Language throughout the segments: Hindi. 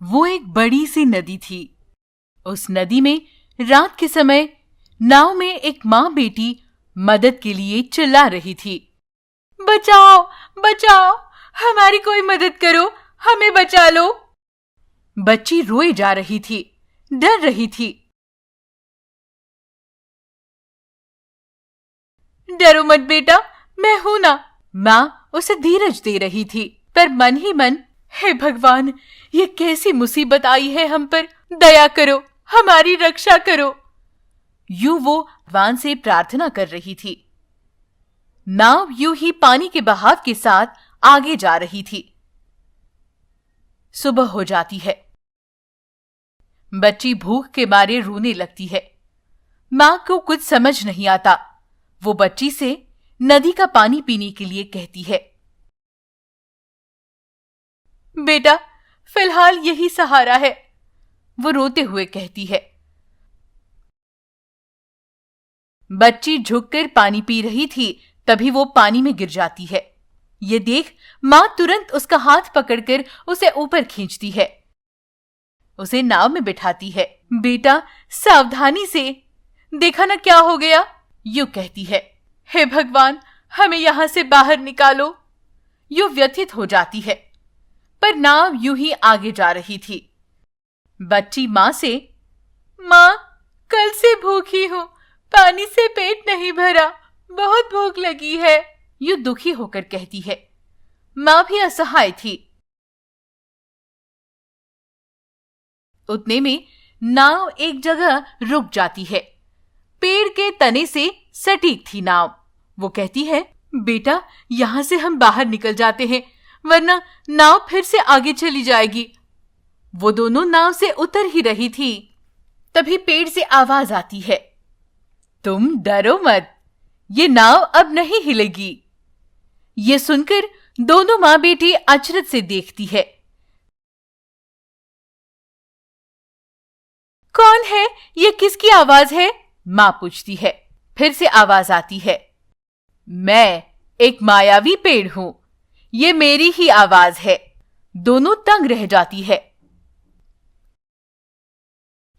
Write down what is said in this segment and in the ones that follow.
वो एक बड़ी सी नदी थी। उस नदी में रात के समय नाव में एक माँ बेटी मदद के लिए चिल्ला रही थी। बचाओ, बचाओ, हमारी कोई मदद करो, हमें बचा लो। बच्ची रोए जा रही थी, डर रही थी। डरो मत बेटा, मैं हूं ना। माँ उसे धीरज दे रही थी, पर मन ही मन, हे भगवान, ये कैसी मुसीबत आई है हम पर, दया करो, हमारी रक्षा करो। यूं वो भगवान से प्रार्थना कर रही थी। नाव यूं ही पानी के बहाव के साथ आगे जा रही थी। सुबह हो जाती है। बच्ची भूख के मारे रोने लगती है। मां को कुछ समझ नहीं आता। वो बच्ची से नदी का पानी पीने के लिए कहती है। बेटा, फिलहाल यही सहारा है, वो रोते हुए कहती है। बच्ची झुककर पानी पी रही थी, तभी वो पानी में गिर जाती है। ये देख मां तुरंत उसका हाथ पकड़कर उसे ऊपर खींचती है, उसे नाव में बिठाती है। बेटा, सावधानी से, देखा ना क्या हो गया, यूं कहती है। हे भगवान, हमें यहां से बाहर निकालो, यूं व्यथित हो जाती है। पर नाव यूं ही आगे जा रही थी। बच्ची मां से, मां, कल से भूखी हूं, पानी से पेट नहीं भरा, बहुत भूख लगी है, यूं दुखी होकर कहती है। मां भी असहाय थी। उतने में नाव एक जगह रुक जाती है। पेड़ के तने से सटीक थी नाव। वो कहती है, बेटा, यहां से हम बाहर निकल जाते हैं, वरना नाव फिर से आगे चली जाएगी। वो दोनों नाव से उतर ही रही थी, तभी पेड़ से आवाज आती है। तुम डरो मत, ये नाव अब नहीं हिलेगी। ये सुनकर दोनों मां बेटी अचरज से देखती है। कौन है? ये किसकी आवाज है? मां पूछती है। फिर से आवाज आती है। मैं एक मायावी पेड़ हूं, ये मेरी ही आवाज है। दोनों तंग रह जाती है।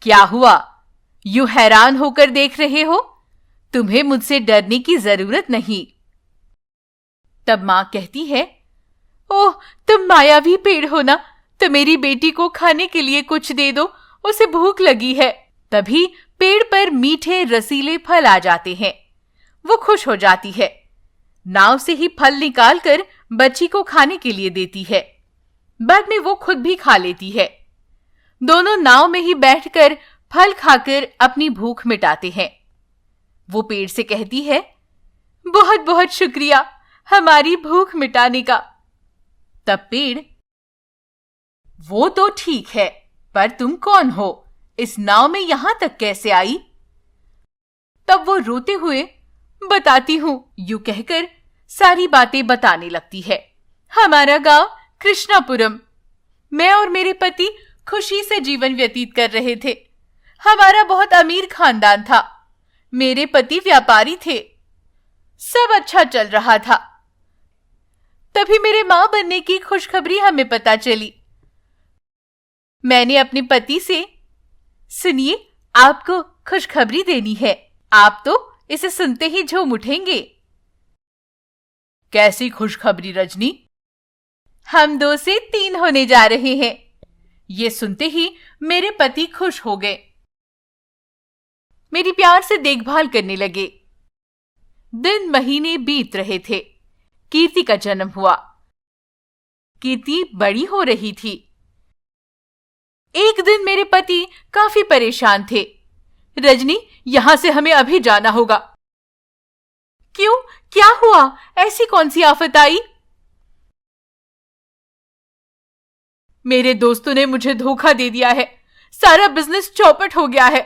क्या हुआ? यूं हैरान होकर देख रहे हो? तुम्हें मुझसे डरने की जरूरत नहीं। तब मां कहती है, ओह, तुम मायावी पेड़ हो ना, तो मेरी बेटी को खाने के लिए कुछ दे दो, उसे भूख लगी है। तभी पेड़ पर मीठे रसीले फल आ जाते हैं। वो खुश हो जाती है। नाव से ही फल निकालकर बच्ची को खाने के लिए देती है। बाद में वो खुद भी खा लेती है। दोनों नाव में ही बैठकर फल खाकर अपनी भूख मिटाते हैं। वो पेड़ से कहती है, बहुत बहुत शुक्रिया हमारी भूख मिटाने का। तब पेड़, वो तो ठीक है, पर तुम कौन हो? इस नाव में यहां तक कैसे आई? तब वो रोते हुए, बताती हूं, यूं कहकर सारी बातें बताने लगती है। हमारा गांव कृष्णापुरम। मैं और मेरे पति खुशी से जीवन व्यतीत कर रहे थे। हमारा बहुत अमीर खानदान था। मेरे पति व्यापारी थे। सब अच्छा चल रहा था। तभी मेरे मां बनने की खुशखबरी हमें पता चली। मैंने अपने पति से, सुनिए, आपको खुशखबरी देनी है। आप तो इसे सुनते ही झूम उठेंगे। कैसी खुशखबरी रजनी? हम 2 से 3 होने जा रहे हैं। ये सुनते ही मेरे पति खुश हो गए। मेरी प्यार से देखभाल करने लगे। दिन महीने बीत रहे थे। कीर्ति का जन्म हुआ। कीर्ति बड़ी हो रही थी। एक दिन मेरे पति काफी परेशान थे। रजनी, यहां से हमें अभी जाना होगा। क्यों? क्या हुआ? ऐसी कौन सी आफत आई? मेरे दोस्तों ने मुझे धोखा दे दिया है। सारा बिजनेस चौपट हो गया है।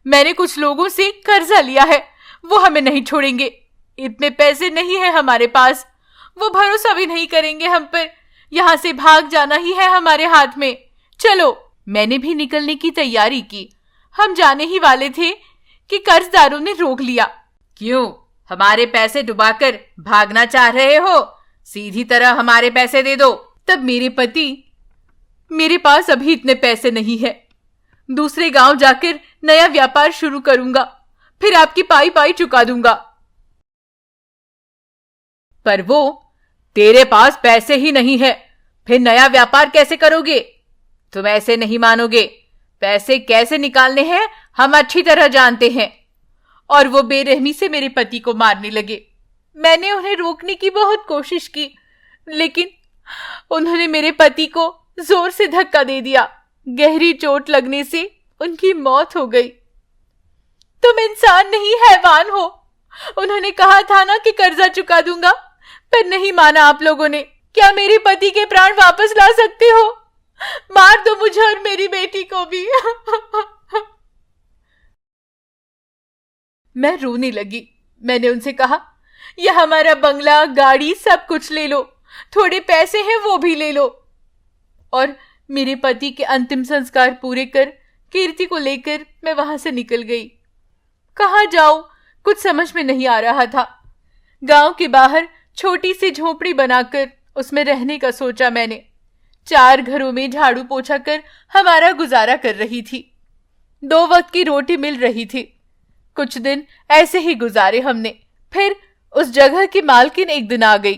मैंने कुछ लोगों से कर्जा लिया है, वो हमें नहीं छोड़ेंगे। इतने पैसे नहीं है हमारे पास, वो भरोसा भी नहीं करेंगे हम पर। यहां से भाग जाना ही है हमारे हाथ में। चलो। मैंने भी निकलने की तैयारी की। हम जाने ही वाले थे कि कर्जदारों ने रोक लिया। क्यों? हमारे पैसे डुबाकर भागना चाह रहे हो? सीधी तरह हमारे पैसे दे दो। तब मेरे पति, मेरे पास अभी इतने पैसे नहीं है। दूसरे गांव जाकर नया व्यापार शुरू करूंगा, फिर आपकी पाई पाई चुका दूंगा। पर वो, तेरे पास पैसे ही नहीं है, फिर नया व्यापार कैसे करोगे? तुम ऐसे नहीं मानोगे। पैसे कैसे निकालने हैं हम अच्छी तरह जानते हैं। और वो बेरहमी से मेरे पति को मारने लगे। मैंने उन्हें रोकने की बहुत कोशिश की, लेकिन उन्होंने मेरे पति को जोर से धक्का दे दिया। गहरी चोट लगने से उनकी मौत हो गई। तुम इंसान नहीं, हैवान हो। उन्होंने कहा था ना कि कर्जा चुका दूंगा, पर नहीं माना आप लोगों ने। क्या मेरे पति के प्राण वापस ला सकते हो? मार दो मुझे और मेरी बेटी को भी। मैं रोने लगी। मैंने उनसे कहा, यह हमारा बंगला, गाड़ी, सब कुछ ले लो। थोड़े पैसे हैं वो भी ले लो। और मेरे पति के अंतिम संस्कार पूरे कर कीर्ति को लेकर मैं वहां से निकल गई। कहाँ जाऊं कुछ समझ में नहीं आ रहा था। गांव के बाहर छोटी सी झोपड़ी बनाकर उसमें रहने का सोचा मैंने। 4 घरों में झाड़ू पोछा कर हमारा गुजारा कर रही थी। 2 वक्त की रोटी मिल रही थी। कुछ दिन ऐसे ही गुजारे हमने। फिर उस जगह की मालकिन एक दिन आ गई।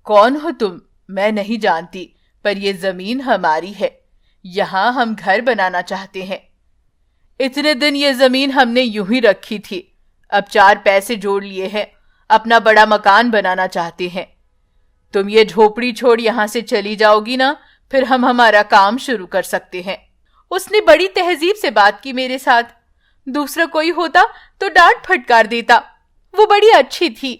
कौन हो तुम? मैं नहीं जानती, पर यह जमीन हमारी है। यहां हम घर बनाना चाहते हैं। इतने दिन ये जमीन हमने यूं ही रखी थी। अब 4 पैसे जोड़ लिए हैं, अपना बड़ा मकान बनाना चाहते हैं। तुम ये झोपड़ी छोड़ यहां से चली जाओगी ना, फिर हम हमारा काम शुरू कर सकते हैं। उसने बड़ी तहजीब से बात की मेरे साथ। दूसरा कोई होता तो डांट फटकार देता। वो बड़ी अच्छी थी।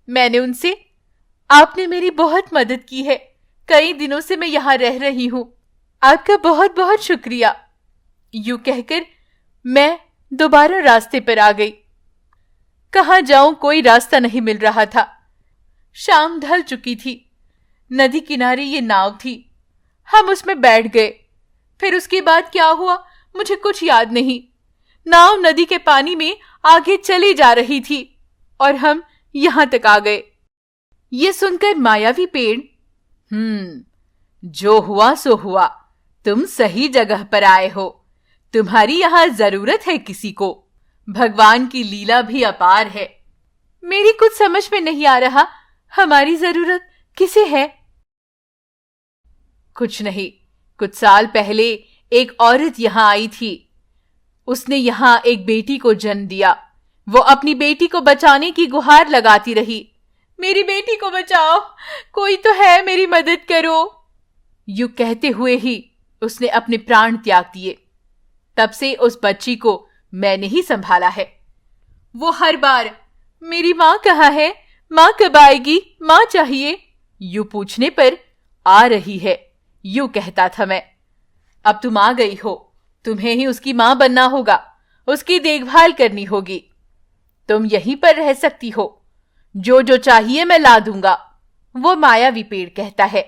मैंने उनसे, आपने मेरी बहुत मदद की है। कई दिनों से मैं यहां रह रही हूं। आपका बहुत बहुत शुक्रिया। यूं कहकर मैं दोबारा रास्ते पर आ गई। कहां जाऊं कोई रास्ता नहीं मिल रहा था। शाम ढल चुकी थी। नदी किनारे ये नाव थी। हम उसमें बैठ गए। फिर उसके बाद क्या हुआ मुझे कुछ याद नहीं। नाव नदी के पानी में आगे चली जा रही थी और हम यहां तक आ गए। ये सुनकर मायावी पेड़, जो हुआ सो हुआ। तुम सही जगह पर आए हो। तुम्हारी यहां जरूरत है किसी को। भगवान की लीला भी अपार है। मेरी कुछ समझ में नहीं आ रहा, हमारी जरूरत किसे है? कुछ नहीं, कुछ साल पहले एक औरत यहां आई थी। उसने यहां एक बेटी को जन्म दिया। वो अपनी बेटी को बचाने की गुहार लगाती रही। मेरी बेटी को बचाओ, कोई तो है, मेरी मदद करो। यूं कहते हुए ही उसने अपने प्राण त्याग दिए। तब से उस बच्ची को मैंने ही संभाला है। वो हर बार मेरी मां कहाँ है, मां कब आएगी, मां चाहिए, यूं पूछने पर आ रही है, यूं कहता था मैं। अब तुम आ गई हो, तुम्हें ही उसकी मां बनना होगा, उसकी देखभाल करनी होगी। तुम यहीं पर रह सकती हो, जो जो चाहिए मैं ला दूंगा, वो मायावी पेड़ कहता है।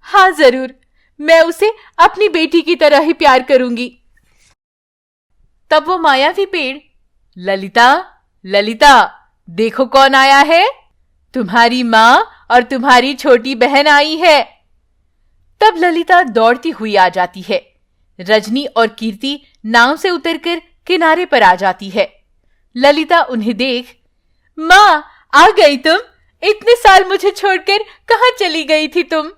हाँ जरूर, मैं उसे अपनी बेटी की तरह ही प्यार करूंगी। तब वो मायावी पेड़, ललिता, ललिता, देखो कौन आया है। तुम्हारी मां और तुम्हारी छोटी बहन आई है। तब ललिता दौड़ती हुई आ जाती है। रजनी और कीर्ति नाव से उतरकर किनारे पर आ जाती है। ललिता उन्हें देख, मां, आ गई तुम? इतने साल मुझे छोड़कर कहां चली गई थी तुम?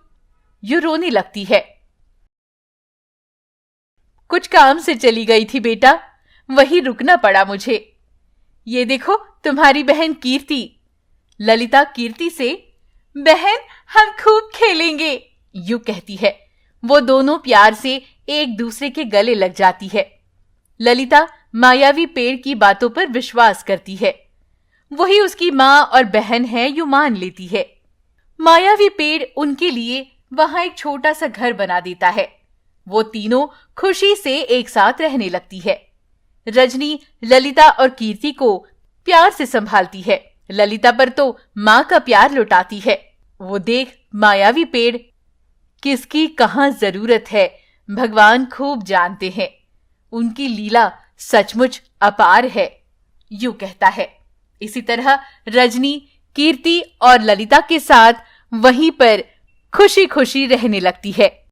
यूं रोने लगती है। कुछ काम से चली गई थी बेटा, वही रुकना पड़ा मुझे। ये देखो तुम्हारी बहन कीर्ति। ललिता कीर्ति से, बहन हम खूब खेलेंगे, यूं कहती है। वो दोनों प्यार से एक दूसरे के गले लग जाती है। ललिता मायावी पेड़ की बातों पर विश्वास करती है। वही उसकी मां और बहन है, यूं मान लेती है। मायावी पेड़ उनके लिए वहां एक छोटा सा घर बना देता है। वो तीनों खुशी से एक साथ रहने लगती है। रजनी ललिता और कीर्ति को प्यार से संभालती है। ललिता पर तो मां का प्यार लुटाती है। वो देख मायावी पेड़, किसकी कहां जरूरत है भगवान खूब जानते हैं। उनकी लीला सचमुच अपार है, यूं कहता है। इसी तरह रजनी, कीर्ति और ललिता के साथ वहीं पर खुशी खुशी रहने लगती है।